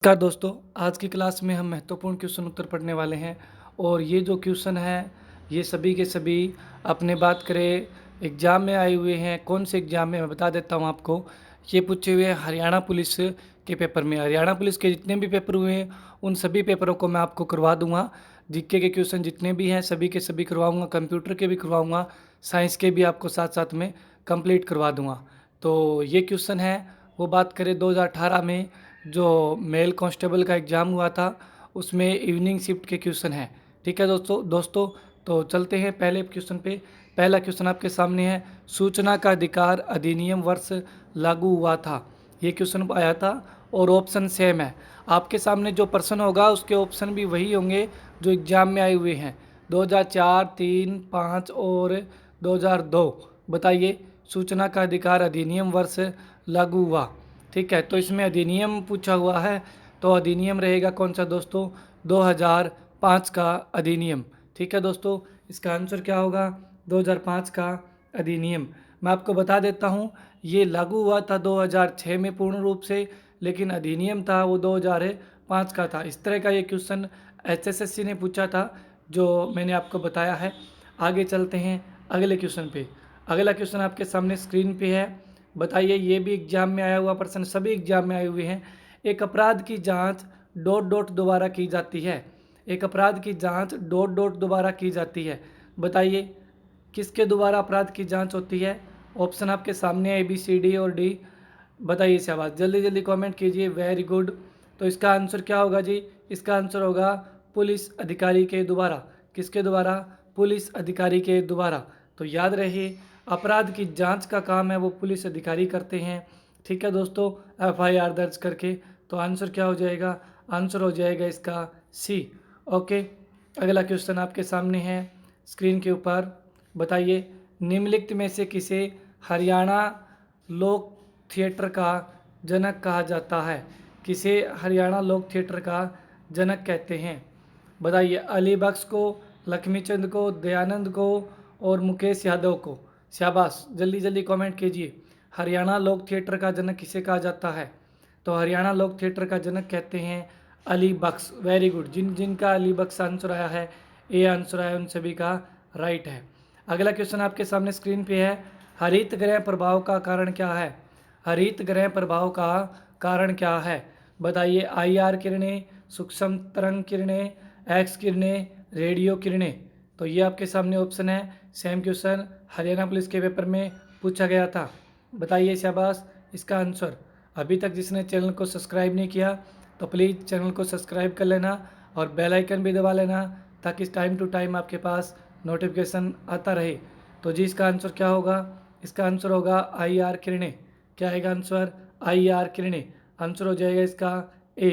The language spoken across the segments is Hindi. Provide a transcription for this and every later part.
नमस्कार दोस्तों, आज की क्लास में हम महत्वपूर्ण क्वेश्चन उत्तर पढ़ने वाले हैं और ये जो क्वेश्चन हैं ये सभी के सभी अपने बात करें एग्ज़ाम में आए हुए हैं। कौन से एग्ज़ाम में मैं बता देता हूँ आपको। ये पूछे हुए हैं हरियाणा पुलिस के पेपर में। हरियाणा पुलिस के जितने भी पेपर हुए हैं उन सभी पेपरों को मैं आपको करवा दूँगा। जीके के क्वेश्चन जितने भी हैं सभी के सभी करवाऊँगा, कंप्यूटर के भी करवाऊँगा, साइंस के भी आपको साथ साथ में कंप्लीट करवा दूँगा। तो ये क्वेश्चन है, वो बात करें 2018 में जो मेल कांस्टेबल का एग्ज़ाम हुआ था उसमें इवनिंग शिफ्ट के क्वेश्चन हैं। ठीक है दोस्तों तो चलते हैं पहले क्वेश्चन पे। पहला क्वेश्चन आपके सामने है, सूचना का अधिकार अधिनियम वर्ष लागू हुआ था। ये क्वेश्चन आया था और ऑप्शन सेम है। आपके सामने जो प्रश्न होगा उसके ऑप्शन भी वही होंगे जो एग्ज़ाम में आए हुए हैं 2004, 3, 5 और 2002। बताइए, सूचना का अधिकार अधिनियम वर्ष लागू हुआ। ठीक है, तो इसमें अधिनियम पूछा हुआ है तो अधिनियम रहेगा कौन सा दोस्तों, 2005 का अधिनियम। ठीक है दोस्तों, इसका आंसर क्या होगा, 2005 का अधिनियम। मैं आपको बता देता हूँ, ये लागू हुआ था 2006 में पूर्ण रूप से, लेकिन अधिनियम था वो 2005 का था। इस तरह का ये क्वेश्चन एचएसएससी ने पूछा था जो मैंने आपको बताया है। आगे चलते हैं अगले क्वेश्चन पे। अगला क्वेश्चन आपके सामने स्क्रीन पे है। बताइए, ये भी एग्जाम में आया हुआ प्रश्न, सभी एग्जाम में आए हुए हैं। एक अपराध की जांच डॉट डॉट दोबारा की जाती है। एक अपराध की जांच डॉट डॉट दोबारा की जाती है। बताइए, किसके द्वारा अपराध की जांच होती है। ऑप्शन आपके सामने है ABCD और D। बताइए शाबाश, जल्दी जल्दी कमेंट कीजिए, वेरी गुड। तो इसका आंसर क्या होगा जी, इसका आंसर होगा पुलिस अधिकारी के द्वारा। किसके द्वारा, पुलिस अधिकारी के द्वारा। तो याद रहे, अपराध की जांच का काम है वो पुलिस अधिकारी करते हैं। ठीक है दोस्तों, FIR दर्ज करके। तो आंसर क्या हो जाएगा, आंसर हो जाएगा इसका C। ओके, अगला क्वेश्चन आपके सामने है स्क्रीन के ऊपर। बताइए, निम्नलिखित में से किसे हरियाणा लोक थिएटर का जनक कहा जाता है। किसे हरियाणा लोक थिएटर का जनक कहते हैं। बताइए, अली बख्श को, लक्ष्मीचंद को, दयानंद को और मुकेश यादव को। शाबाश, जल्दी जल्दी कमेंट कीजिए, हरियाणा लोक थिएटर का जनक किसे कहा जाता है। तो हरियाणा लोक थिएटर का जनक कहते हैं अली बख्श। वेरी गुड, जिनका अली बख्श आंसर आया है, ए आंसर आया, उन सभी का राइट है। अगला क्वेश्चन आपके सामने स्क्रीन पे है, हरित गृह प्रभाव का कारण क्या है। हरित गृह प्रभाव का कारण क्या है। बताइए, IR किरणें, सूक्ष्म तरंग किरणें, एक्स किरणें, रेडियो किरणें। तो ये आपके सामने ऑप्शन है। सेम क्वेश्चन हरियाणा पुलिस के पेपर में पूछा गया था। बताइए शाबाश, इसका आंसर। अभी तक जिसने चैनल को सब्सक्राइब नहीं किया तो प्लीज़ चैनल को सब्सक्राइब कर लेना और बेल आइकन भी दबा लेना ताकि टाइम टू टाइम आपके पास नोटिफिकेशन आता रहे। तो जी, इसका आंसर क्या होगा, इसका आंसर होगा IR किरणें। क्या आएगा आंसर, IR किरणें। आंसर हो जाएगा इसका A।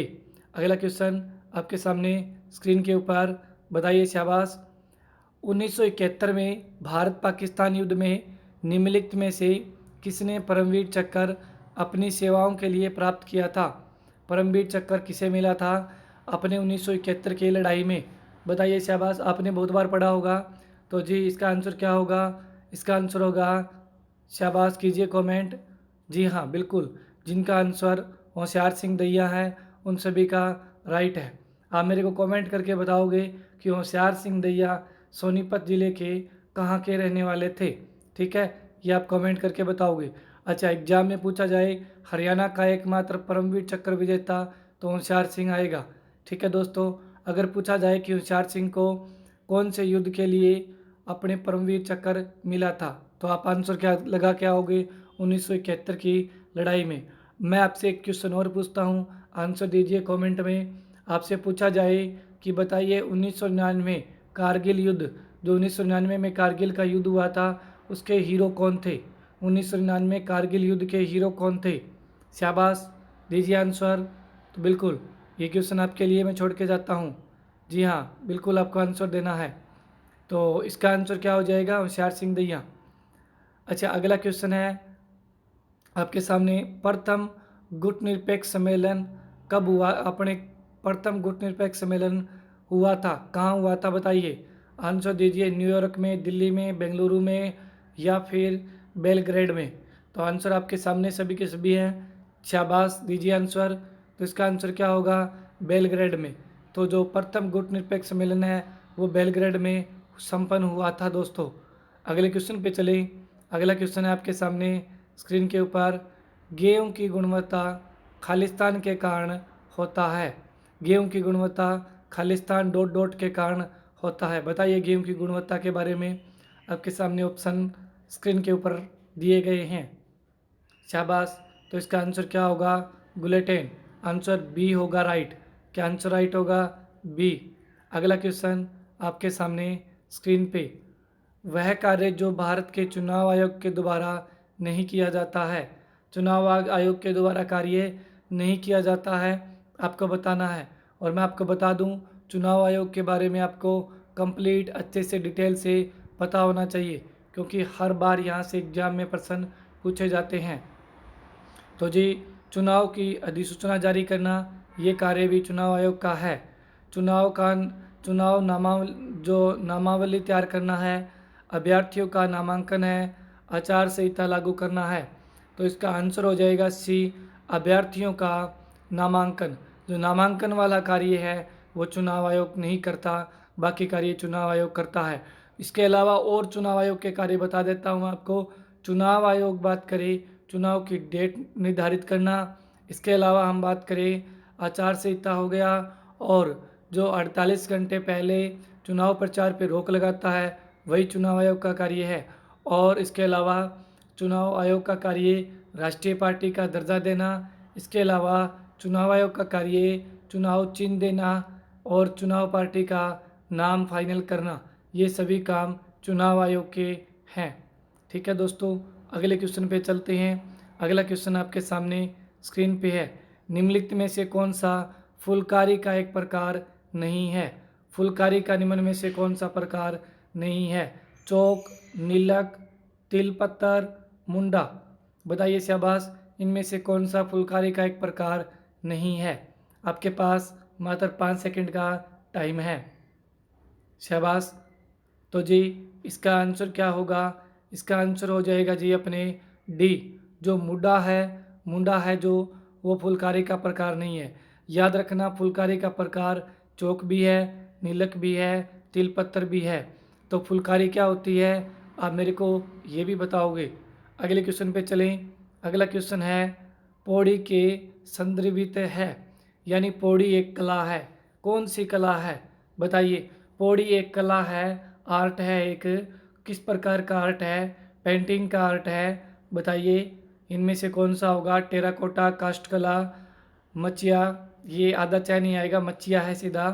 अगला क्वेश्चन आपके सामने स्क्रीन के ऊपर। बताइए शाबाश, 1971 में भारत पाकिस्तान युद्ध में निम्नलिखित में से किसने परमवीर चक्र अपनी सेवाओं के लिए प्राप्त किया था। परमवीर चक्र किसे मिला था अपने 1971 की लड़ाई में। बताइए शाबाश, आपने बहुत बार पढ़ा होगा। तो जी, इसका आंसर क्या होगा, इसका आंसर होगा, शाबाश कीजिए कमेंट। जी हाँ, बिल्कुल, जिनका आंसर होशियार सिंह दैया है उन सभी का राइट है। आप मेरे को कमेंट करके बताओगे कि होशियार सिंह दैया सोनीपत ज़िले के कहाँ के रहने वाले थे। ठीक है, ये आप कमेंट करके बताओगे। अच्छा, एग्जाम में पूछा जाए हरियाणा का एकमात्र परमवीर चक्र विजेता तो होशियार सिंह आएगा। ठीक है दोस्तों, अगर पूछा जाए कि होशियार सिंह को कौन से युद्ध के लिए अपने परमवीर चक्र मिला था तो आप आंसर क्या लगा के आओगे, 1971 की लड़ाई में। मैं आपसे एक क्वेश्चन और पूछता हूँ, आंसर दीजिए कमेंट में। आपसे पूछा जाए कि बताइए 1999 कारगिल युद्ध, जो 1999 में कारगिल का युद्ध हुआ था उसके हीरो कौन थे। 1999 कारगिल युद्ध के हीरो कौन थे। शाबाश, दीजिए आंसर। तो बिल्कुल, ये क्वेश्चन आपके लिए मैं छोड़ के जाता हूँ। जी हाँ, बिल्कुल आपको आंसर देना है। तो इसका आंसर क्या हो जाएगा, होशियार सिंह दैया। अच्छा, अगला क्वेश्चन है आपके सामने, प्रथम गुटनिरपेक्ष सम्मेलन कब हुआ। अपने प्रथम गुटनिरपेक्ष सम्मेलन हुआ था, कहाँ हुआ था बताइए। आंसर दीजिए, न्यूयॉर्क में, दिल्ली में, बेंगलुरु में या फिर बेलग्रेड में। तो आंसर आपके सामने सभी के सभी हैं। शाबाश, दीजिए आंसर। तो इसका आंसर क्या होगा? बेलग्रेड में। तो जो प्रथम गुटनिरपेक्ष सम्मेलन है वो बेलग्रेड में संपन्न हुआ था दोस्तों। अगले क्वेश्चन पे चले। अगला क्वेश्चन है आपके सामने स्क्रीन के ऊपर। गेहूं की गुणवत्ता खालिस्तान के कारण होता है। गेहूं की गुणवत्ता खालिस्तान डॉट डॉट के कारण होता है। बताइए गेहूं की गुणवत्ता के बारे में। आपके सामने ऑप्शन स्क्रीन के ऊपर दिए गए हैं। शाबाश। तो इसका आंसर क्या होगा? ग्लूटेन। आंसर बी होगा राइट। क्या आंसर राइट होगा? बी। अगला क्वेश्चन आपके सामने स्क्रीन पे। वह कार्य जो भारत के चुनाव आयोग के द्वारा नहीं किया जाता है। चुनाव आयोग के द्वारा कार्य नहीं किया जाता है, आपको बताना है। और मैं आपको बता दूं, चुनाव आयोग के बारे में आपको कंप्लीट अच्छे से डिटेल से पता होना चाहिए, क्योंकि हर बार यहाँ से एग्जाम में प्रश्न पूछे जाते हैं। तो जी, चुनाव की अधिसूचना जारी करना ये कार्य भी चुनाव आयोग का है। चुनाव नामावली तैयार करना है, अभ्यर्थियों का नामांकन है, आचार संहिता लागू करना है। तो इसका आंसर हो जाएगा सी, अभ्यर्थियों का नामांकन। जो नामांकन वाला कार्य है वो चुनाव आयोग नहीं करता, बाकी कार्य चुनाव आयोग करता है। इसके अलावा और चुनाव आयोग के कार्य बता देता हूँ आपको। चुनाव आयोग बात करें चुनाव की डेट निर्धारित करना, इसके अलावा हम बात करें आचार संहिता हो गया, और जो 48 घंटे पहले चुनाव प्रचार पर रोक लगाता है वही चुनाव आयोग का कार्य है। और इसके अलावा चुनाव आयोग का कार्य राष्ट्रीय पार्टी का दर्जा देना, इसके अलावा चुनाव आयोग का कार्य चुनाव चिन्ह देना और चुनाव पार्टी का नाम फाइनल करना, ये सभी काम चुनाव आयोग के हैं। ठीक है दोस्तों, अगले क्वेश्चन पे चलते हैं। अगला क्वेश्चन आपके सामने स्क्रीन पे है। निम्नलिखित में से कौन सा फुलकारी का एक प्रकार नहीं है? फुलकारी का निम्न में से कौन सा प्रकार नहीं है? चौक, नीलक, तिलपत्तर, मुंडा। बताइए शाबाश, इनमें से कौन सा फुलकारी का एक प्रकार नहीं है? आपके पास मात्र 5 सेकंड का टाइम है। शाबाश। तो जी, इसका आंसर क्या होगा? इसका आंसर हो जाएगा जी अपने डी, जो मुंडा है जो वो फुलकारी का प्रकार नहीं है। याद रखना, फुलकारी का प्रकार चौक भी है, नीलक भी है, तिलपत्तर भी है। तो फुलकारी क्या होती है आप मेरे को ये भी बताओगे। अगले क्वेश्चन पे चलें। अगला क्वेश्चन है, पौड़ी के संदर्भित है, यानी पौड़ी एक कला है। कौन सी कला है? बताइए। पौड़ी एक कला है, आर्ट है एक। किस प्रकार का आर्ट है? पेंटिंग का आर्ट है। बताइए इनमें से कौन सा होगा? टेराकोटा, काष्ठ कला, मचिया, ये आधा चाय नहीं आएगा, मचिया है सीधा,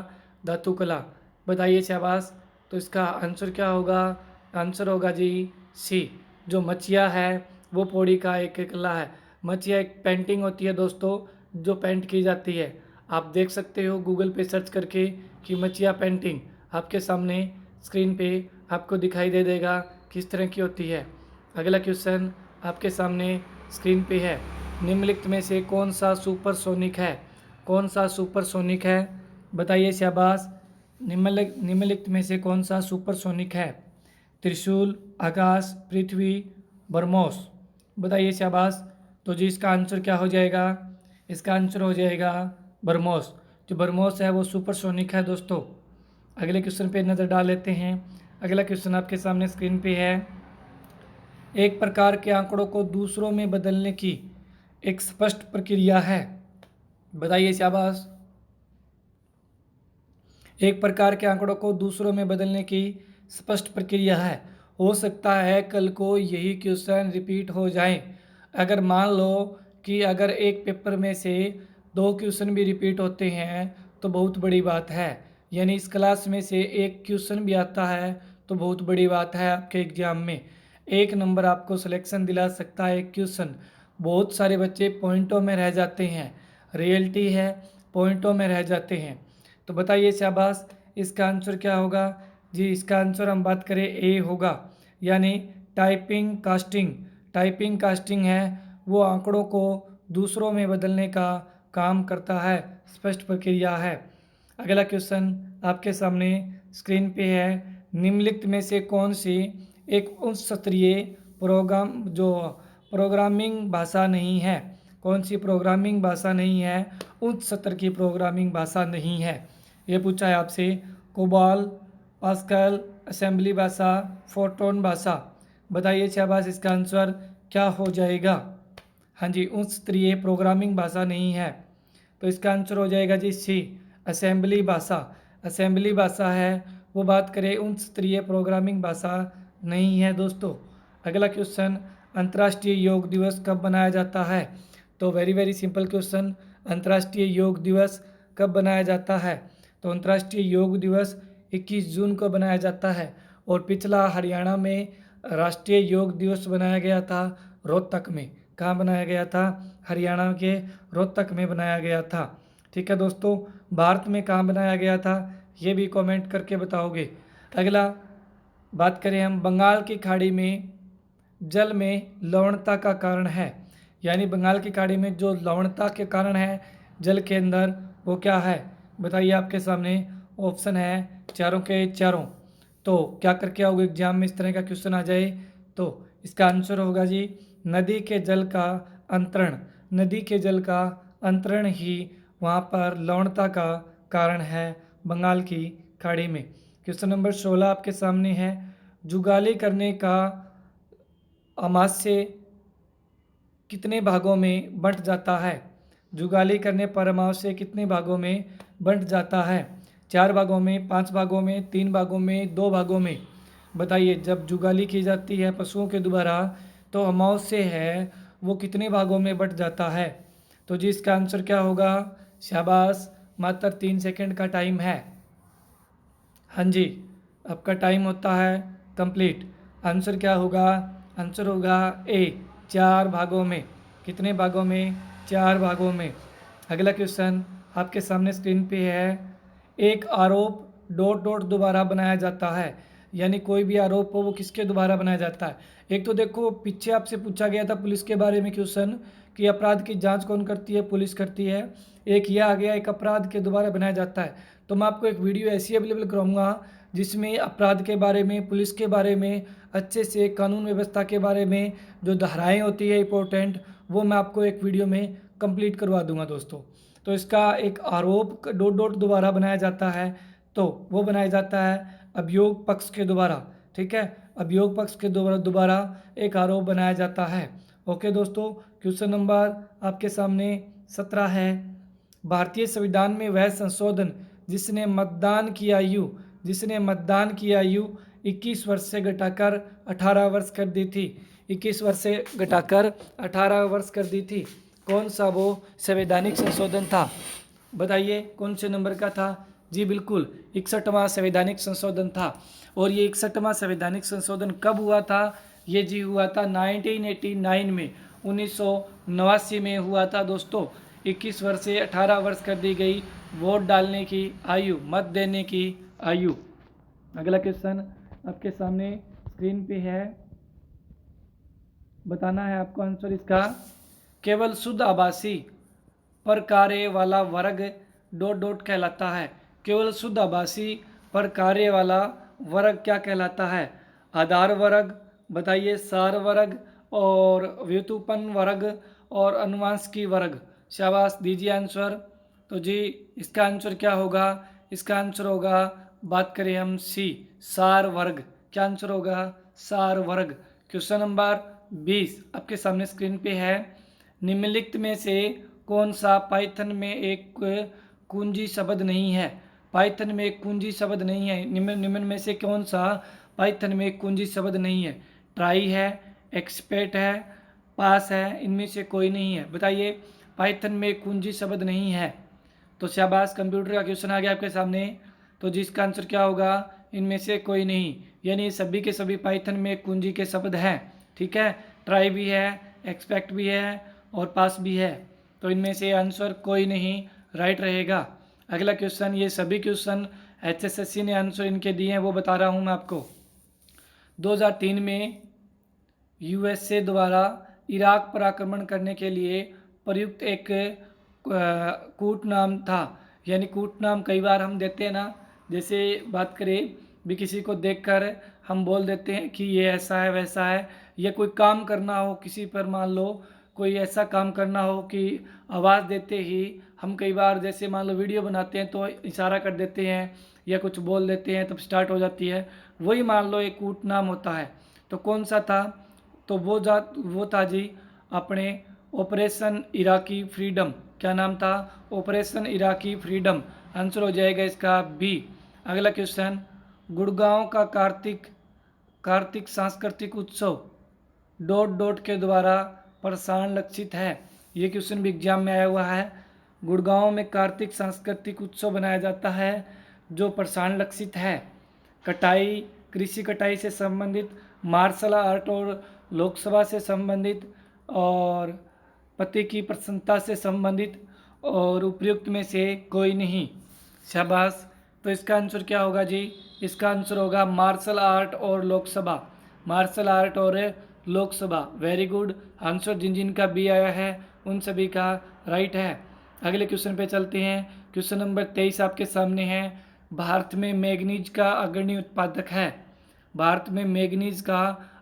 धातु कला। बताइए शाबाश। तो इसका आंसर क्या होगा? आंसर होगा जी सी, जो मचिया है वो पौड़ी का एक कला है। मचिया एक पेंटिंग होती है दोस्तों, जो पेंट की जाती है। आप देख सकते हो गूगल पे सर्च करके कि मचिया पेंटिंग, आपके सामने स्क्रीन पे आपको दिखाई दे देगा किस तरह की होती है। अगला क्वेश्चन आपके सामने स्क्रीन पे है। निम्नलिखित में से कौन सा सुपरसोनिक है? कौन सा सुपरसोनिक है? बताइए शाबाश। निम्नलिखित में से कौन सा सुपरसोनिक है? त्रिशूल, आकाश, पृथ्वी, बरमोस। बताइए शाबाश। तो जी, इसका आंसर क्या हो जाएगा? इसका आंसर हो जाएगा बरमोस। जो बरमोस है वो सुपरसोनिक है दोस्तों। अगले क्वेश्चन पे नज़र डाल लेते हैं। अगला क्वेश्चन आपके सामने स्क्रीन पे है। एक प्रकार के आंकड़ों को दूसरों में बदलने की एक स्पष्ट प्रक्रिया है। बताइए शाबाश। एक प्रकार के आंकड़ों को दूसरों में बदलने की स्पष्ट प्रक्रिया है। हो सकता है कल को यही क्वेश्चन रिपीट हो जाए। अगर मान लो कि अगर एक पेपर में से 2 क्वेश्चन भी रिपीट होते हैं तो बहुत बड़ी बात है, यानी इस क्लास में से एक क्वेश्चन भी आता है तो बहुत बड़ी बात है। आपके एग्जाम में 1 नंबर आपको सिलेक्शन दिला सकता है एक क्वेश्चन। बहुत सारे बच्चे पॉइंटों में रह जाते हैं, रियलिटी है, पॉइंटों में रह जाते हैं। तो बताइए शाबाश, इसका आंसर क्या होगा? जी, इसका आंसर हम बात करें ए होगा, यानी टाइपिंग कास्टिंग। टाइपिंग कास्टिंग है वो आंकड़ों को दूसरों में बदलने का काम करता है, स्पष्ट प्रक्रिया है। अगला क्वेश्चन आपके सामने स्क्रीन पे है। निम्नलिखित में से कौन सी एक उच्च स्तरीय प्रोग्रामिंग भाषा नहीं है? कौन सी प्रोग्रामिंग भाषा नहीं है, उच्च स्तर की प्रोग्रामिंग भाषा नहीं है। ये पूछा है आपसे। कोबाल, पास्कल, असेंबली भाषा, फोर्ट्रॉन भाषा। बताइए शाबाश, इसका आंसर क्या हो जाएगा? हाँ जी, उच्च स्तरीय प्रोग्रामिंग भाषा नहीं है, तो इसका आंसर हो जाएगा जी सी, असेंबली भाषा। असेंबली भाषा है, वो बात करें उच्च स्तरीय प्रोग्रामिंग भाषा नहीं है दोस्तों। अगला क्वेश्चन, अंतर्राष्ट्रीय योग दिवस कब मनाया जाता है? तो वेरी वेरी सिंपल क्वेश्चन, अंतर्राष्ट्रीय योग दिवस कब बनाया जाता है? तो अंतर्राष्ट्रीय योग दिवस 21 जून को बनाया जाता है। और पिछला हरियाणा में राष्ट्रीय योग दिवस बनाया गया था रोहतक में। कहाँ बनाया गया था? हरियाणा के रोहतक में बनाया गया था। ठीक है दोस्तों, भारत में कहाँ बनाया गया था ये भी कमेंट करके बताओगे। अगला बात करें हम, बंगाल की खाड़ी में जल में लवणता का कारण है, यानी बंगाल की खाड़ी में जो लवणता के कारण है जल के अंदर, वो क्या है? बताइए, आपके सामने ऑप्शन है चारों के चारों। तो क्या करके आओगे एग्जाम में इस तरह का क्वेश्चन आ जाए? तो इसका आंसर होगा जी नदी के जल का अंतरण। नदी के जल का अंतरण ही वहाँ पर लवणता का कारण है बंगाल की खाड़ी में। क्वेश्चन नंबर 16 आपके सामने है, जुगाली करने का अमावस्या कितने भागों में बंट जाता है? जुगाली करने पर अमावस्या कितने भागों में बंट जाता है? 4 भागों में, 5 भागों में, 3 भागों में, 2 भागों में। बताइए, जब जुगाली की जाती है पशुओं के द्वारा तो अमावस्या है वो कितने भागों में बंट जाता है? तो जी इसका आंसर क्या होगा? शाबाश, मात्र 3 सेकंड का टाइम है। हाँ जी, आपका टाइम होता है कंप्लीट। आंसर क्या होगा? आंसर होगा ए, 4 भागों में। कितने भागों में? 4 भागों में। अगला क्वेश्चन आपके सामने स्क्रीन पे है, एक आरोप डॉट डॉट दोबारा बनाया जाता है, यानी कोई भी आरोप हो वो किसके द्वारा बनाया जाता है? एक तो देखो, पीछे आपसे पूछा गया था पुलिस के बारे में क्वेश्चन कि अपराध की जांच कौन करती है? पुलिस करती है। एक ये आ गया, एक अपराध के द्वारा बनाया जाता है। तो मैं आपको एक वीडियो ऐसी अवेलेबल कराऊंगा जिसमें अपराध के बारे में, पुलिस के बारे में, अच्छे से कानून व्यवस्था के बारे में जो धाराएं होती है इंपॉर्टेंट, वो मैं आपको एक वीडियो में कंप्लीट करवा दूंगा दोस्तों। तो इसका एक आरोप डॉट डॉट दोबारा बनाया जाता है, तो वो बनाया जाता है अभियोग पक्ष के द्वारा। ठीक है, अभियोग पक्ष के दोबारा एक आरोप बनाया जाता है। ओके दोस्तों, क्वेश्चन नंबर आपके सामने 17 है, भारतीय संविधान में वह संशोधन जिसने मतदान की आयु 21 वर्ष से घटाकर 18 वर्ष कर दी थी। 21 वर्ष से घटाकर 18 वर्ष कर दी थी, कौन सा वो संवैधानिक संशोधन था? बताइए कौन से नंबर का था? जी बिल्कुल, 61वां संवैधानिक संशोधन था। और ये 61वां संवैधानिक संशोधन कब हुआ था? ये जी हुआ था 1989 में, 1989 में हुआ था दोस्तों। 21 वर्ष से 18 वर्ष कर दी गई वोट डालने की आयु, मत देने की आयु। अगला क्वेश्चन आपके सामने स्क्रीन पे है, बताना है आपको आंसर इसका। केवल शुद्ध आभासी पर कार्य वाला वर्ग डॉट डॉट कहलाता है। केवल शुद्ध आभासी पर कार्य वाला वर्ग क्या कहलाता है? आधार वर्ग, बताइए सार वर्ग, और व्युत्पन्न वर्ग, और अनुवांशिकी वर्ग। शाबाश, दीजिए आंसर। तो जी इसका आंसर क्या होगा? इसका आंसर होगा, बात करें हम सी, सार वर्ग। क्या आंसर होगा? सार वर्ग। क्वेश्चन नंबर 20 आपके सामने स्क्रीन पे है, निम्नलिखित में से कौन सा पाइथन में एक कुंजी शब्द नहीं है? पाइथन में एक कुंजी शब्द नहीं है, निम्न में से कौन सा पाइथन में एक कुंजी शब्द नहीं है? ट्राई है, एक्सपेक्ट है, पास है, इनमें से कोई नहीं है। बताइए, पाइथन में एक कुंजी शब्द नहीं है। तो शाबाश, कंप्यूटर का क्वेश्चन आ गया आपके सामने। तो जिसका आंसर क्या होगा? इनमें से कोई नहीं, यानी सभी के सभी पाइथन में एक कुंजी के शब्द हैं। ठीक है, ट्राई भी है, एक्सपेक्ट भी है, और पास भी है। तो इनमें से आंसर कोई नहीं राइट रहेगा। अगला क्वेश्चन, ये सभी क्वेश्चन HSSC ने आंसर इनके दिए हैं, वो बता रहा हूँ मैं आपको। 2003 में USA द्वारा इराक पर आक्रमण करने के लिए प्रयुक्त एक कूट नाम था, यानी कूट नाम कई बार हम देते हैं ना, जैसे बात करें भी किसी को देखकर हम बोल देते हैं कि ये ऐसा है वैसा है, या कोई काम करना हो किसी पर, मान लो कोई ऐसा काम करना हो कि आवाज़ देते ही हम कई बार जैसे मान लो वीडियो बनाते हैं तो इशारा कर देते हैं या कुछ बोल देते हैं तब स्टार्ट हो जाती है, वही मान लो एक कूट नाम होता है। तो कौन सा था? तो वो था जी अपने ऑपरेशन इराकी फ्रीडम। क्या नाम था? Operation Iraqi freedom. आंसर हो जाएगा इसका बी। अगला क्वेश्चन, गुड़गांव का कार्तिक कार्तिक सांस्कृतिक उत्सव डॉट डॉट के द्वारा प्रसारण लक्षित है। ये क्वेश्चन भी एग्जाम में आया हुआ है। गुड़गांव में कार्तिक सांस्कृतिक उत्सव बनाया जाता है जो प्रसारण लक्षित है। कटाई, कृषि कटाई से संबंधित, मार्शल आर्ट और लोकसभा से संबंधित, और पति की प्रसन्नता से संबंधित, और उपयुक्त में से कोई नहीं। शाबाश। तो इसका आंसर क्या होगा जी? इसका आंसर होगा मार्शल आर्ट और लोकसभा। मार्शल आर्ट और लोकसभा। Very good. आंसर जिन जिन का बी आया है उन सभी का राइट है। अगले क्वेश्चन पे चलते हैं। क्वेश्चन नंबर 23 आपके सामने है। भारत में मैग्नीज का अग्रणी उत्पादक है। भारत में मैग्नीज का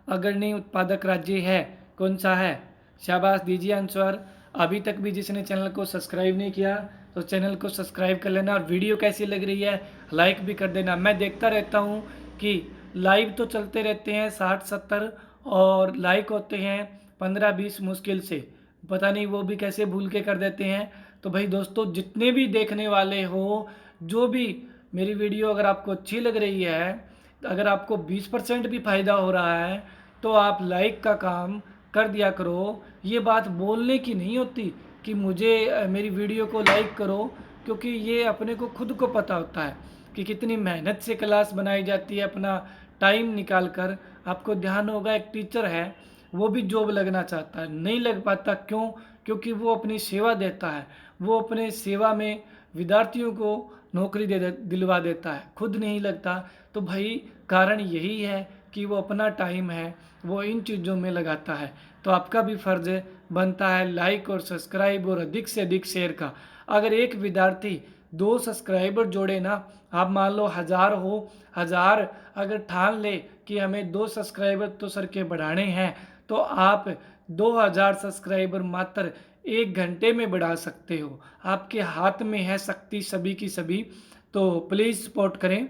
अग्रणी उत्पादक राज्य है, कौन सा है? शाबाश, दीजिए आंसर। अभी तक भी जिसने चैनल को सब्सक्राइब नहीं किया तो चैनल को सब्सक्राइब कर लेना, और वीडियो कैसी लग रही है लाइक भी कर देना। मैं देखता रहता हूँ कि लाइव तो चलते रहते हैं 60-70 और लाइक होते हैं 15-20 मुश्किल से, पता नहीं वो भी कैसे भूल के कर देते हैं। तो भाई दोस्तों, जितने भी देखने वाले हो, जो भी मेरी वीडियो अगर आपको अच्छी लग रही है, अगर आपको 20% भी फ़ायदा हो रहा है तो आप लाइक का काम कर दिया करो। ये बात बोलने की नहीं होती कि मुझे मेरी वीडियो को लाइक करो, क्योंकि ये अपने को खुद को पता होता है कि कितनी मेहनत से क्लास बनाई जाती है, अपना टाइम निकाल कर। आपको ध्यान होगा एक टीचर है, वो भी जॉब लगना चाहता है, नहीं लग पाता। क्यों? क्योंकि वो अपनी सेवा देता है, वो अपने सेवा में विद्यार्थियों को नौकरी दिलवा देता है, खुद नहीं लगता। तो भाई कारण यही है कि वो अपना टाइम है वो इन चीज़ों में लगाता है। तो आपका भी फ़र्ज़ बनता है लाइक और सब्सक्राइब और अधिक से अधिक शेयर का। अगर एक विद्यार्थी 2 सब्सक्राइबर जोड़े ना, आप मान लो 1000 हो, 1000 अगर ठान ले कि हमें 2 सब्सक्राइबर तो सर के बढ़ाने हैं, तो आप 2000 सब्सक्राइबर मात्र 1 घंटे में बढ़ा सकते हो। आपके हाथ में है शक्ति सभी की सभी। तो प्लीज़ सपोर्ट करें।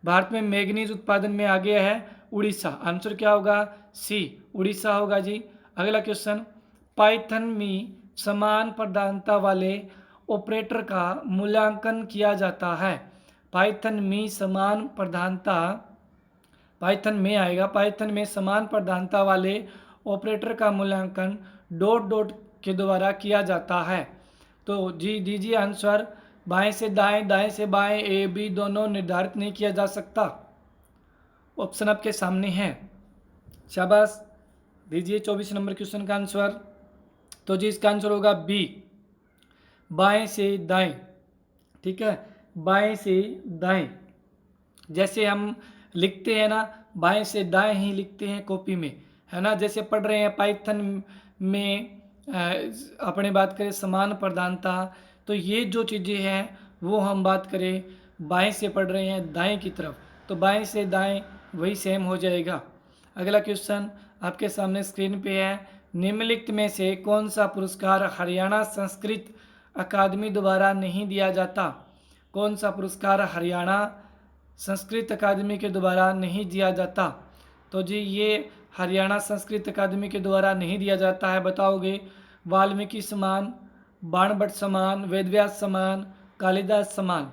भारत में मैग्नीज उत्पादन में आगे है उड़ीसा। आंसर क्या होगा? सी, उड़ीसा होगा जी। अगला क्वेश्चन, पाइथन में समान प्रधानता वाले ऑपरेटर का मूल्यांकन किया जाता है। पाइथन में समान प्रधानता, पाइथन में आएगा, पाइथन में समान प्रधानता वाले ऑपरेटर का मूल्यांकन डॉट डॉट के द्वारा किया जाता है। तो जी दीजिए आंसर। बाएं से दाएं, दाएं से बाएं, ए बी दोनों निर्धारित नहीं किया जा सकता। ऑप्शन आपके सामने है। शाबाश, दीजिए 24 नंबर क्वेश्चन का आंसर। तो जी इसका आंसर होगा बी, बाएं से दाएं। ठीक है, बाएं से दाएं। जैसे हम लिखते हैं ना, बाएं से दाएं ही लिखते हैं कॉपी में, है ना। जैसे पढ़ रहे हैं पाइथन में अपने बात करें समान प्रधानता, तो ये जो चीज़ें हैं वो हम बात करें बाएं से पढ़ रहे हैं दाएं की तरफ, तो बाएं से दाएं वही सेम हो जाएगा। अगला क्वेश्चन आपके सामने स्क्रीन पे है। निम्नलिखित में से कौन सा पुरस्कार हरियाणा संस्कृत अकादमी द्वारा नहीं दिया जाता? कौन सा पुरस्कार हरियाणा संस्कृत अकादमी के द्वारा नहीं दिया जाता? तो जी ये हरियाणा संस्कृत अकादमी के द्वारा नहीं दिया जाता है। बताओगे? वाल्मीकि सम्मान, बाणभट्ट सम्मान, वेदव्यास सम्मान, कालिदास सम्मान।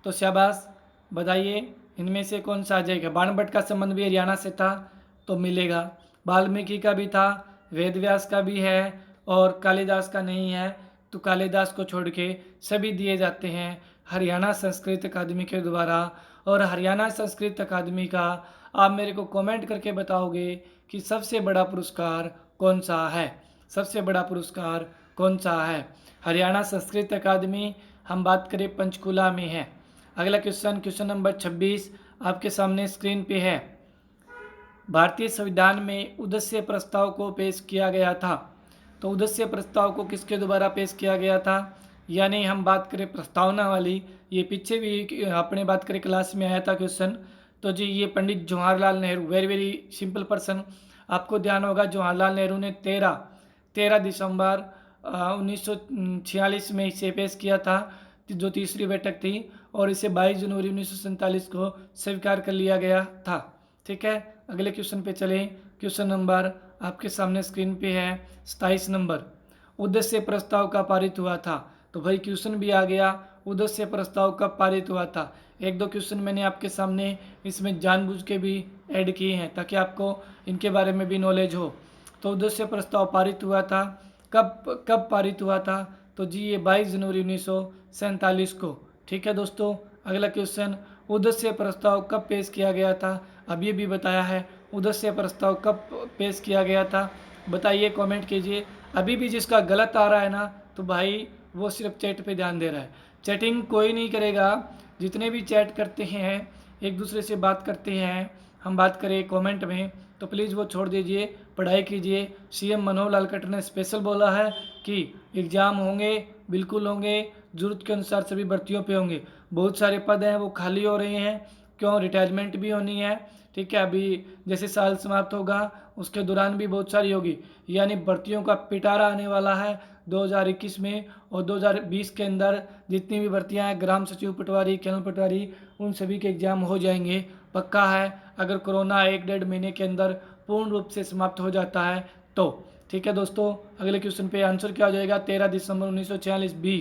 तो शाबाश, बताइए इनमें से कौन सा आ जाएगा? बाणभट्ट का संबंध भी हरियाणा से था तो मिलेगा, वाल्मीकि का भी था, वेदव्यास का भी है, और कालिदास का नहीं है। तो कालिदास को छोड़ के सभी दिए जाते हैं हरियाणा संस्कृत अकादमी के द्वारा। और हरियाणा संस्कृत अकादमी का आप मेरे को कमेंट करके बताओगे कि सबसे बड़ा पुरस्कार कौन सा है? सबसे बड़ा पुरस्कार कौन सा है? हरियाणा संस्कृत अकादमी हम बात करें पंचकुला में है। अगला क्वेश्चन, क्वेश्चन नंबर 26 आपके सामने स्क्रीन पे है। भारतीय संविधान में उद्देश्य प्रस्ताव को पेश किया गया था। तो उद्देश्य प्रस्ताव को किसके द्वारा पेश किया गया था? यानी हम बात करें प्रस्तावना वाली, ये पीछे भी आपने बात करें क्लास में आया था क्वेश्चन। तो जी ये Pandit Jawaharlal Nehru, very very simple person. आपको ध्यान होगा जवाहरलाल नेहरू ने 13 दिसंबर 1946 में इसे पेश किया था, जो तीसरी बैठक थी, और इसे 22 जनवरी 1947 को स्वीकार कर लिया गया था। ठीक है, अगले क्वेश्चन पे चलें। क्वेश्चन नंबर आपके सामने स्क्रीन पे है 27 नंबर। उद्देश्य प्रस्ताव का पारित हुआ था। तो भाई क्वेश्चन भी आ गया, उद्देश्य प्रस्ताव कब पारित हुआ था। एक दो क्वेश्चन मैंने आपके सामने इसमें जानबूझ के भी ऐड किए हैं ताकि आपको इनके बारे में भी नॉलेज हो। तो उद्देश्य प्रस्ताव पारित हुआ था, कब कब पारित हुआ था, तो जी ये 22 जनवरी 1947 को। ठीक है दोस्तों, अगला क्वेश्चन, उद्देश्य प्रस्ताव कब पेश किया गया था। अब ये भी बताया है उद्देश्य प्रस्ताव कब पेश किया गया था, बताइए, कमेंट कीजिए। अभी भी जिसका गलत आ रहा है ना, तो भाई वो सिर्फ चैट पे ध्यान दे रहा है। चैटिंग कोई नहीं करेगा, जितने भी चैट करते हैं, एक दूसरे से बात करते हैं, हम बात करें कमेंट में, तो प्लीज़ वो छोड़ दीजिए, पढ़ाई कीजिए। सीएम मनोहर लाल खट्टर ने स्पेशल बोला है कि एग्ज़ाम होंगे, बिल्कुल होंगे, ज़रूरत के अनुसार सभी भर्तियों पे होंगे। बहुत सारे पद हैं वो खाली हो रहे हैं, क्यों, रिटायरमेंट भी होनी है। ठीक है, अभी जैसे साल समाप्त होगा उसके दौरान भी बहुत सारी होगी, यानी भर्तियों का पिटारा आने वाला है 2021 में। और 2020 के अंदर जितनी भी भर्तियां हैं, ग्राम सचिव पटवारी, कैनल पटवारी, उन सभी के एग्ज़ाम हो जाएंगे, पक्का है, अगर कोरोना 1-1.5 महीने के अंदर पूर्ण रूप से समाप्त हो जाता है तो। ठीक है दोस्तों, अगले क्वेश्चन पे आंसर क्या हो जाएगा, 13 दिसंबर 1946 बी।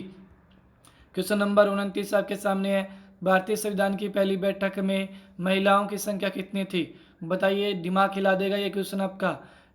क्वेश्चन नंबर 29 आपके सामने है, भारतीय संविधान की पहली बैठक में महिलाओं की संख्या कितनी थी। बताइए, दिमाग हिला देगा ये क्वेश्चन आपका।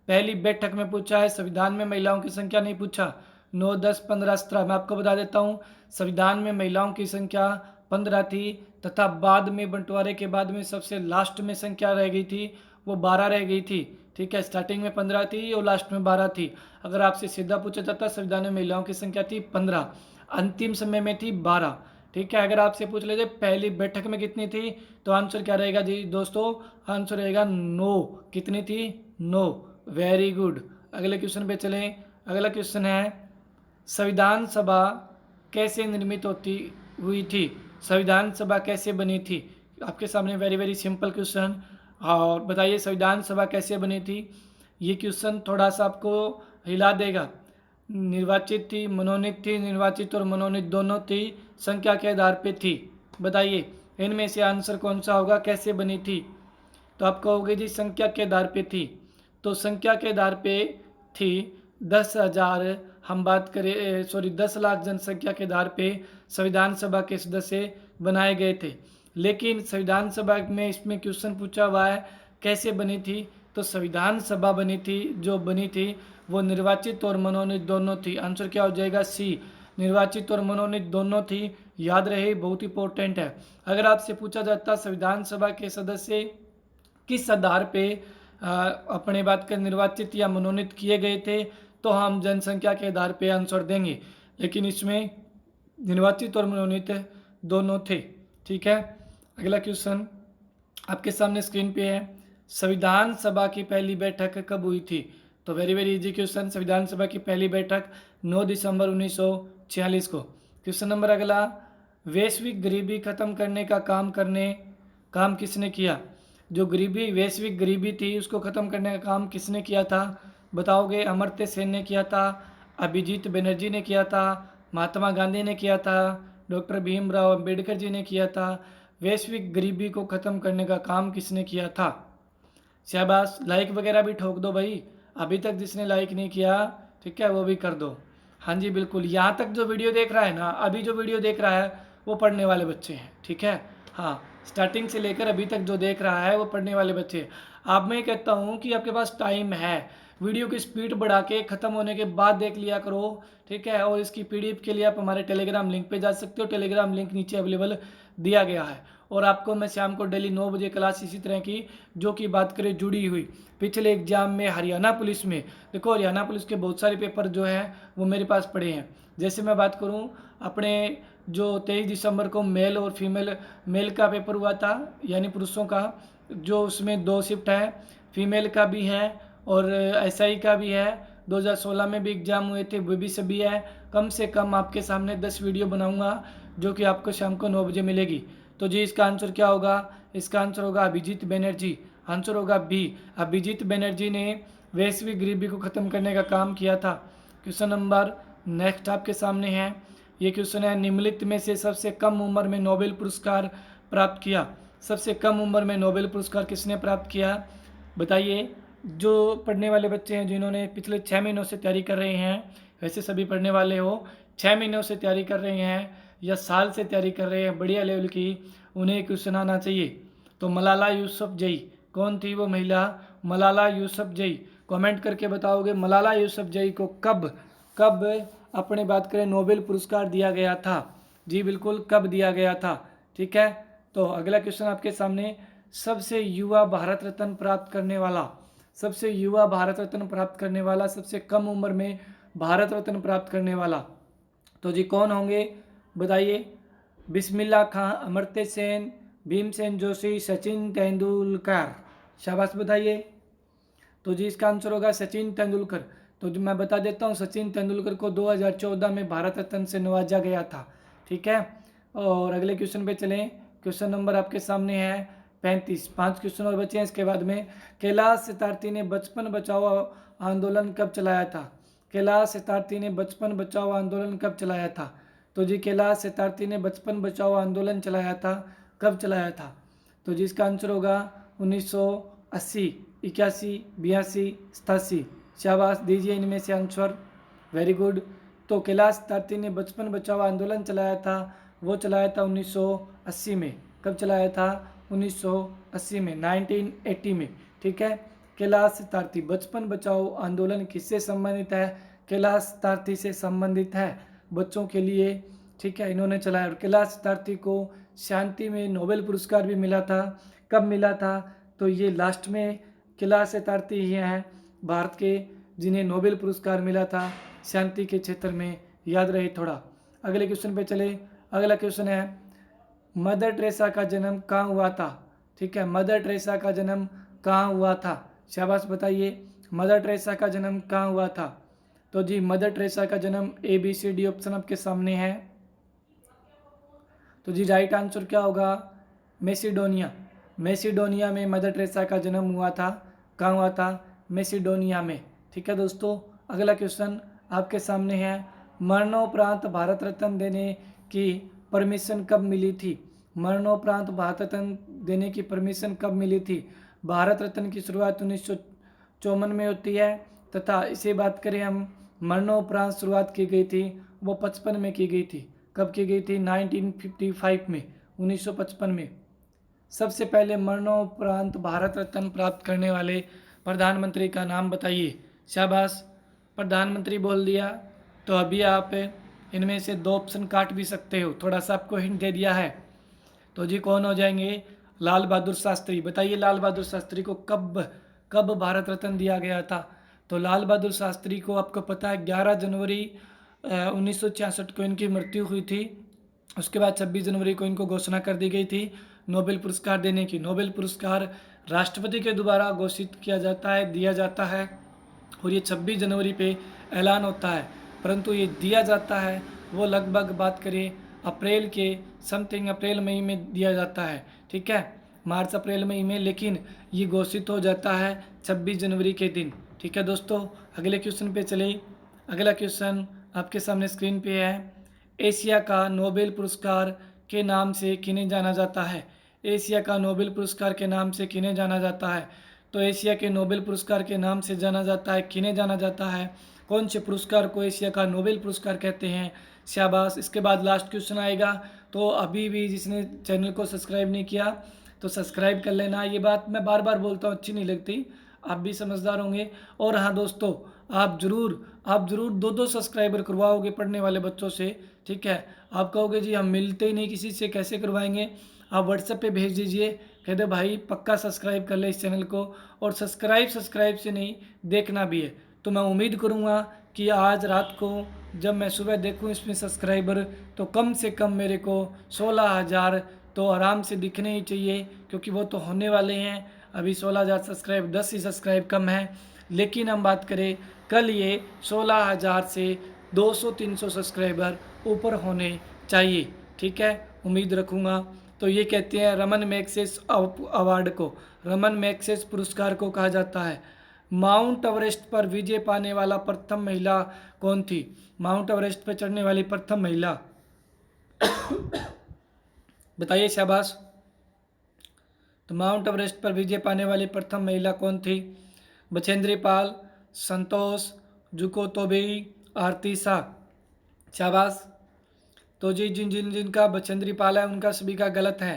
पहली बैठक में पूछा है, संविधान में महिलाओं की संख्या नहीं पूछा। 9, 10, 15, 17 मैं आपको बता देता हूँ, संविधान में महिलाओं की संख्या 15 थी, तथा बाद में बंटवारे के बाद में सबसे लास्ट में संख्या रह गई थी, वो 12 रह गई थी। ठीक है, स्टार्टिंग में 15 थी और लास्ट में 12 थी। अगर आपसे सीधा पूछा जाता संविधान में महिलाओं की संख्या थी 15, अंतिम समय में थी 12। ठीक है, अगर आपसे पूछ लीजिए पहली बैठक में कितनी थी, तो आंसर क्या रहेगा जी दोस्तों, आंसर रहेगा 9। कितनी थी, 9। वेरी गुड, अगले क्वेश्चन पे चलें। अगला क्वेश्चन है, संविधान सभा कैसे निर्मित होती हुई थी। संविधान सभा कैसे बनी थी, आपके सामने वेरी वेरी सिंपल क्वेश्चन। और बताइए संविधान सभा कैसे बनी थी। ये क्वेश्चन थोड़ा सा आपको हिला देगा। निर्वाचित थी, मनोनीत थी, निर्वाचित और मनोनीत दोनों थी, संख्या के आधार पे थी। बताइए इनमें से आंसर कौन सा होगा, कैसे बनी थी। तो आप कहोगे जी संख्या के आधार पे थी, तो संख्या के आधार पे थी 10,000, हम बात करें 10 लाख जनसंख्या के आधार पे संविधान सभा के सदस्य बनाए गए थे। लेकिन संविधान सभा में इसमें क्वेश्चन पूछा हुआ है कैसे बनी थी, तो संविधान सभा बनी थी, जो बनी थी वो निर्वाचित और मनोनीत दोनों थी। आंसर क्या हो जाएगा, सी, निर्वाचित और मनोनीत दोनों थी। याद रहे, बहुत इंपॉर्टेंट है। अगर आपसे पूछा जाता संविधान सभा के सदस्य किस आधार पे अपने बात कर निर्वाचित या मनोनीत किए गए थे, तो हम जनसंख्या के आधार पे आंसर देंगे, लेकिन इसमें निर्वाचित और मनोनीत दोनों थे। ठीक है, अगला क्वेश्चन आपके सामने स्क्रीन पे है, संविधान सभा की पहली बैठक कब हुई थी। तो वेरी वेरी इजी क्वेश्चन, संविधान सभा की पहली बैठक 9 दिसंबर 1946 को। क्वेश्चन नंबर अगला, वैश्विक गरीबी खत्म करने का काम किसने किया। जो गरीबी, वैश्विक गरीबी थी, उसको खत्म करने का काम किसने किया था, बताओगे। अमर्त्य सेन ने किया था, अभिजीत बनर्जी ने किया था, महात्मा गांधी ने किया था, डॉक्टर भीमराव अंबेडकर जी ने किया था। वैश्विक गरीबी को ख़त्म करने का काम किसने किया था। शाबाश, लाइक वगैरह भी ठोक दो भाई, अभी तक जिसने लाइक नहीं किया, ठीक है, वो भी कर दो। हाँ जी बिल्कुल, यहाँ तक जो वीडियो देख रहा है ना, अभी जो वीडियो देख रहा है वो पढ़ने वाले बच्चे हैं। ठीक है, हाँ, स्टार्टिंग से लेकर अभी तक जो देख रहा है वो पढ़ने वाले बच्चे हैं। अब मैं कहता हूँ कि आपके पास टाइम है, वीडियो की स्पीड बढ़ा के ख़त्म होने के बाद देख लिया करो। ठीक है, और इसकी पीडीएफ के लिए आप हमारे टेलीग्राम लिंक पे जा सकते हो, टेलीग्राम लिंक नीचे अवेलेबल दिया गया है। और आपको मैं शाम को डेली 9 बजे क्लास इसी तरह की, जो कि बात करें जुड़ी हुई पिछले एग्जाम में हरियाणा पुलिस में, देखो हरियाणा पुलिस के बहुत सारे पेपर जो हैं वो मेरे पास पड़े हैं। जैसे मैं बात करूं अपने जो 23 दिसंबर को मेल और फीमेल, मेल का पेपर हुआ था यानी पुरुषों का, जो उसमें 2 शिफ्ट है, फीमेल का भी है और एसआई का भी है। 2016 में भी एग्ज़ाम हुए थे, वो भी सभी है। कम से कम आपके सामने 10 वीडियो बनाऊंगा जो कि आपको शाम को 9 बजे मिलेगी। तो जी इसका आंसर क्या होगा, इसका आंसर होगा अभिजीत बनर्जी, आंसर होगा बी। अभिजीत बनर्जी ने वैश्विक गरीबी को ख़त्म करने का काम किया था। क्वेश्चन नंबर नेक्स्ट आपके सामने है, ये क्वेश्चन है, निम्नलिखित में से सबसे कम उम्र में नोबेल पुरस्कार प्राप्त किया। सबसे कम उम्र में नोबेल पुरस्कार किसने प्राप्त किया, बताइए। जो पढ़ने वाले बच्चे हैं जिन्होंने पिछले 6 महीनों से तैयारी कर रहे हैं, वैसे सभी पढ़ने वाले हो, 6 महीनों से तैयारी कर रहे हैं या साल से तैयारी कर रहे हैं बढ़िया लेवल की, उन्हें क्वेश्चन आना चाहिए। तो मलाला यूसुफजई कौन थी वो महिला, मलाला यूसुफजई। कमेंट करके बताओगे मलाला यूसुफजई को कब कब अपने बात करें नोबेल पुरस्कार दिया गया था। जी बिल्कुल, कब दिया गया था। ठीक है, तो अगला क्वेश्चन आपके सामने, सबसे युवा भारत रत्न प्राप्त करने वाला, सबसे युवा भारत रत्न प्राप्त करने वाला, सबसे कम उम्र में भारत रत्न प्राप्त करने वाला, तो जी कौन होंगे बताइए। बिस्मिल्लाह खां, अमर्त्य सेन, भीमसेन जोशी, सचिन तेंदुलकर। शाबाश बताइए। तो जी इसका आंसर होगा सचिन तेंदुलकर। तो जो मैं बता देता हूँ, सचिन तेंदुलकर को 2014 में भारत रत्न से नवाजा गया था। ठीक है, और अगले क्वेश्चन पे चलें। क्वेश्चन नंबर आपके सामने है 35। 5 क्वेश्चन और बचे हैं इसके बाद में। कैलाश सत्यार्थी ने बचपन बचाओ आंदोलन कब चलाया था। कैलाश सत्यार्थी ने बचपन बचाओ आंदोलन कब चलाया था। तो जी कैलाश सत्यार्थी ने बचपन बचाओ आंदोलन चलाया था, कब चलाया था। तो जी इसका आंसर होगा 1980, 81, 82, 87। शाबाश, दीजिए इनमें से आंसर। Very good. तो कैलाश सत्यार्थी ने बचपन बचाओ आंदोलन चलाया था, वो चलाया था 1980 में। कब चलाया था, 1980 में, 1980 में। ठीक है, कैलाश सत्यार्थी, बचपन बचाओ आंदोलन किससे संबंधित है, कैलाश सत्यार्थी से संबंधित है, बच्चों के लिए। ठीक है, इन्होंने चलाया। और कैलाश सत्यार्थी को शांति में नोबेल पुरस्कार भी मिला था। कब मिला था, तो ये लास्ट में कैलाश सत्यार्थी ही हैं भारत के जिन्हें नोबेल पुरस्कार मिला था शांति के क्षेत्र में, याद रहे थोड़ा। अगले क्वेश्चन पे चले। अगला क्वेश्चन है, मदर टेरेसा का जन्म कहाँ हुआ था। ठीक है, मदर टेरेसा का जन्म कहाँ हुआ था। शाबाश बताइए, मदर टेरेसा का जन्म कहाँ हुआ था। तो जी मदर टेरेसा का जन्म ABCD ऑप्शन आपके सामने है। तो जी राइट आंसर क्या होगा, मैसिडोनिया। मैसिडोनिया में मदर टेरेसा का जन्म हुआ था। कहाँ हुआ था, मैसिडोनिया में। ठीक है दोस्तों, अगला क्वेश्चन आपके सामने है, मरणोपरांत भारत रत्न देने की परमिशन कब मिली थी। मरणोपरांत भारत रत्न देने की परमिशन कब मिली थी। भारत रत्न की शुरुआत 1954 में होती है, तथा इसे बात करें हम, मरणोपरांत शुरुआत की गई थी वो 55 में की गई थी। कब की गई थी, 1955 में, 1955 में। सबसे पहले मरणोपरांत भारत रत्न प्राप्त करने वाले प्रधानमंत्री का नाम बताइए। शाबाश, प्रधानमंत्री बोल दिया। तो अभी आप इनमें से 2 ऑप्शन काट भी सकते हो, थोड़ा सा आपको हिंट दे दिया है। तो जी कौन हो जाएंगे, लाल बहादुर शास्त्री। बताइए लाल बहादुर शास्त्री को कब कब भारत रत्न दिया गया था। तो लाल बहादुर शास्त्री को आपको पता है 11 जनवरी 1966 को इनकी मृत्यु हुई थी। उसके बाद 26 जनवरी को इनको घोषणा कर दी गई थी नोबेल पुरस्कार देने की। नोबेल पुरस्कार राष्ट्रपति के द्वारा घोषित किया जाता है, दिया जाता है, और ये 26 जनवरी पे ऐलान होता है, परंतु ये दिया जाता है वो लगभग बात करें अप्रैल के समथिंग, अप्रैल मई में दिया जाता है। ठीक है, मार्च अप्रैल मई में, लेकिन ये घोषित हो जाता है 26 जनवरी के दिन। ठीक है दोस्तों, अगले क्वेश्चन पे चले। अगला क्वेश्चन आपके सामने स्क्रीन पे है, एशिया का नोबेल पुरस्कार के नाम से किन्हें जाना जाता है। एशिया का नोबेल पुरस्कार के नाम से किन्हें जाना जाता है। तो एशिया के नोबेल पुरस्कार के नाम से जाना जाता है, किन्हें जाना जाता है, कौन से पुरस्कार को एशिया का नोबेल पुरस्कार कहते हैं। शाबाश। इसके बाद लास्ट क्वेश्चन आएगा, तो अभी भी जिसने चैनल को सब्सक्राइब नहीं किया तो सब्सक्राइब कर लेना। ये बात मैं बार बार बोलता हूँ, अच्छी नहीं लगती, आप भी समझदार होंगे। और हाँ दोस्तों, आप ज़रूर 2-2 सब्सक्राइबर करवाओगे पढ़ने वाले बच्चों से। ठीक है, आप कहोगे जी हम मिलते ही नहीं किसी से, कैसे करवाएंगे। आप व्हाट्सएप पे भेज दीजिए, कह दे भाई पक्का सब्सक्राइब कर ले इस चैनल को। और सब्सक्राइब से नहीं, देखना भी है। तो मैं उम्मीद करूँगा कि आज रात को जब मैं सुबह देखूँ इसमें सब्सक्राइबर, तो कम से कम मेरे को 16,000 तो आराम से दिखने ही चाहिए, क्योंकि वो तो होने वाले हैं। अभी 16,000 सब्सक्राइब, 10 ही सब्सक्राइब कम है। लेकिन हम बात करें कल, ये 16,000 से 200-300 सब्सक्राइबर ऊपर होने चाहिए। ठीक है, उम्मीद रखूँगा। तो ये कहते हैं रमन मैग्सेस अवार्ड को, रमन मैग्सेस पुरस्कार को कहा जाता है, माउंट एवरेस्ट पर विजय पाने वाला प्रथम महिला कौन थी? माउंट एवरेस्ट पर चढ़ने वाली प्रथम महिला बताइए शाबाश। तो माउंट एवरेस्ट पर विजय पाने वाली प्रथम महिला कौन थी? बछेंद्री पाल, संतोष, जुको तोबेई, आरती शाह। शाबाश। तो जी जिनका बछेंद्री पाल है उनका सभी का गलत है।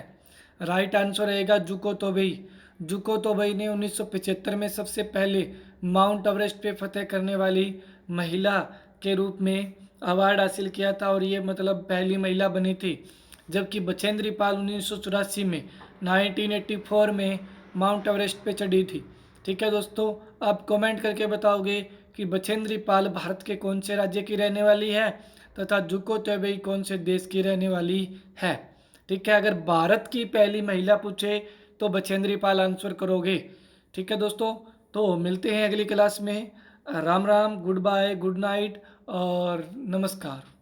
राइट आंसर रहेगा जुको तोबेई। जुको तोबेई ने 1975 में सबसे पहले माउंट एवरेस्ट पे फतेह करने वाली महिला के रूप में अवार्ड हासिल किया था और ये मतलब पहली महिला बनी थी। जबकि बछेंद्री पाल 1984 में 1984 में माउंट एवरेस्ट पे चढ़ी थी। ठीक है दोस्तों, आप कमेंट करके बताओगे कि बछेंद्री पाल भारत के कौन से राज्य की रहने वाली है तथा जुको तोबेई कौन से देश की रहने वाली है। ठीक है, अगर भारत की पहली महिला पूछे तो बछेंद्री पाल आंसर करोगे। ठीक है दोस्तों, तो मिलते हैं अगली क्लास में। Ram Ram, goodbye, good night और नमस्कार।